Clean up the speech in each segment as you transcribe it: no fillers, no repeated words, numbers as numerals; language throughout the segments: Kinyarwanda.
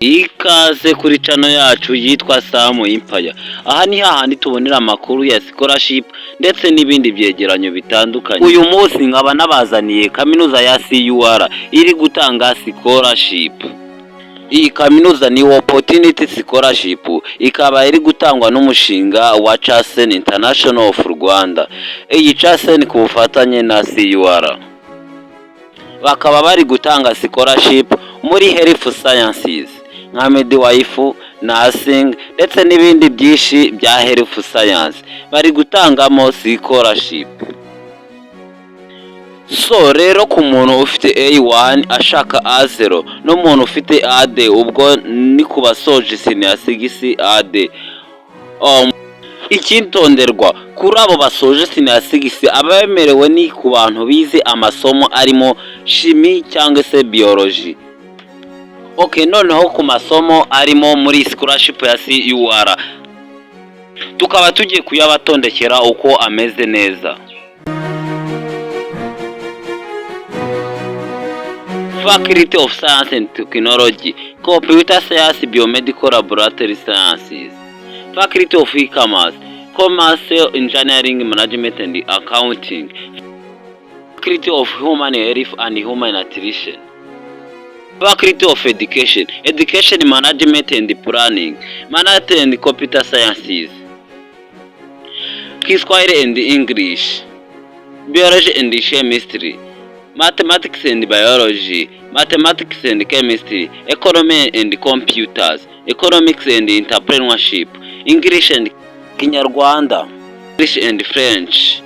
Ikaze kuri channel yacu yitwa Sam Empire. Aha ni hahandi tubonera amakuru ya scholarship ndetse n'ibindi byegeranyo bitandukanye. Uyu munsi nkaba nabazaniye kaminuza ya CUR iri gutanga scholarship. Iyi kaminuza ni Opportunity Scholarship, ikaba iri gutangwa n'umushinga wa Chasen International of Rwanda. Iyi Chasen ku bufatanye na CUR. Bakaba bari gutanga scholarship muri Health Sciences nka midwife, nursing ndetse n'ibindi byinshi bya health science bari gutangamo scholarship. So rero ku muntu ufite A1 ashaka A0 n'umuntu ufite AD ubwo ni kubasoje senior 6 AD. Ikintonderwa kuri abo basoje senior 6 abemerewe ni ku bantu bize amasomo arimo chimie cyangwa se biology. Noneho ku masomo arimo muri scholarship ya CUR tukaba tugiye kuyabatondekera uko ameze neza. Faculty of Science and Technology, Computer Science, Biomedical Laboratory Sciences. Faculty of E-Commerce, Commerce, Engineering, Management and Accounting. Faculty of Human Health and Human Nutrition. Faculty of Education, Education Management and Planning, Management and Computer Sciences. Kiswahili and English, Biology and Chemistry, Mathematics and Biology, Mathematics and Chemistry, Economy and Computers, Economics and Entrepreneurship, English and Kinyarwanda, English and French,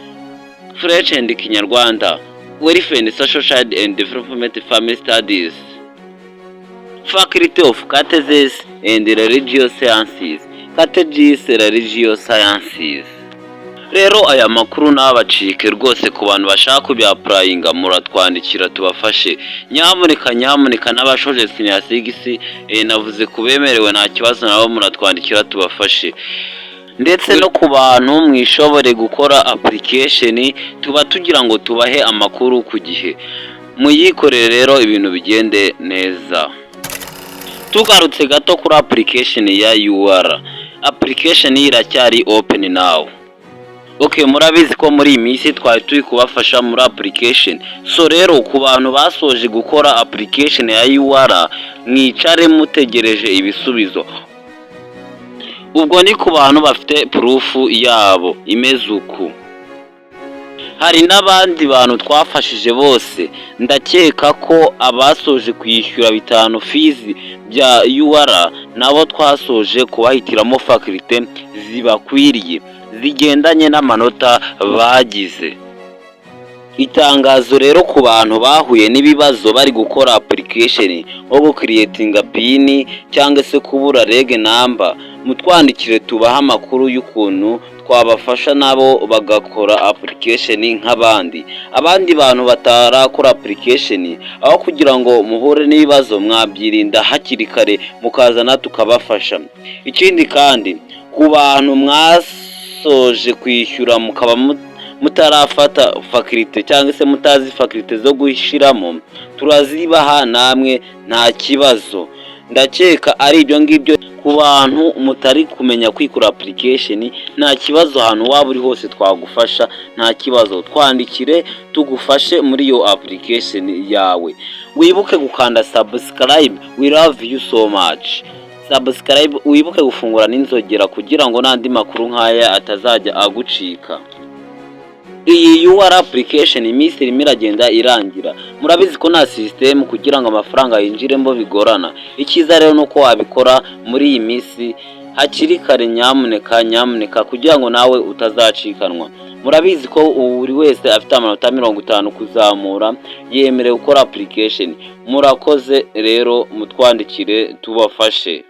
French and Kinyarwanda, Welfare and Social Child and Development Family Studies. Faculty of Cateches and Religious Sciences, Cateches Religious Sciences. Rero aya makuru nabacike rwose ku bantu bashaka kubyapurayinga muratwandikira tubafashe. Nyamuneka n'abashoje senior 6 navuze kubemerewe nta kibazo nabo muratwandikira tubafashe. Ndetse no ku bantu mwishobore gukora application tuba tugira ngo tubahe amakuru ku gihe. Muyikorere rero ibintu bigende neza. Tugarutse gato kuri application ya UR. Application iracyari open now. Murabizi ko muri iyi minsi twari turi kubafasha muri application. So rero ku bantu basoje gukora application ya UR mwicare mutegereje ibisubizo. Ubwo ni ku bantu bafite proof yabo imeze uku. Hari n'abandi bantu twafashije bose, ndakeka ko abasoje kwishyura 5 fees bya UR nabo twasoje kubahitiramo faculty zibakwiriye zigendanye n'amanota bagize. Itangazo rero ku bantu bahuye n'ibibazo bari gukora application nko creating pin cyangwa se kubura reg number, mutwandikire tubaha amakuru y'ukuntu twabafasha nabo bagakora application nk'abandi. Abandi bantu batarakora application aho kugira ngo muhure n'ibibazo mwabyirinda hakiri kare mukazana tukabafasha. Ikindi kandi ku bantu mwasoje kwishyura mukaba mutarafata faculty cyangwa se mutazi faculty zo guhishiramo, turazibaha namwe nta kibazo. Ndakeka ari ibyo ngibyo ku bantu mutari kumenya kwikora application nta kibazo, ahantu waba uri hose twagufasha nta kibazo. Twandikire tugufashe muri iyo application yawe. Wibuke gukanda subscribe, we love you so much. Subscribe, wibuke gufungura n'inzogera kugira ngo n'andi makuru nk'aya atazajya agucika. Iyi UR application iminsi irimo iragenda irangira. Murabizi ko nta system kugira ngo amafaranga yinjiremo bigorana. Ikiza rero nuko wabikora muri iyi minsi hakiri kare. Nyamuneka kugira ngo nawe utazacikanwa. Murabizi ko buri wese afite amanota 50 kuzamura yemerewe gukora application. Murakoze rero mutwandikire tubafashe.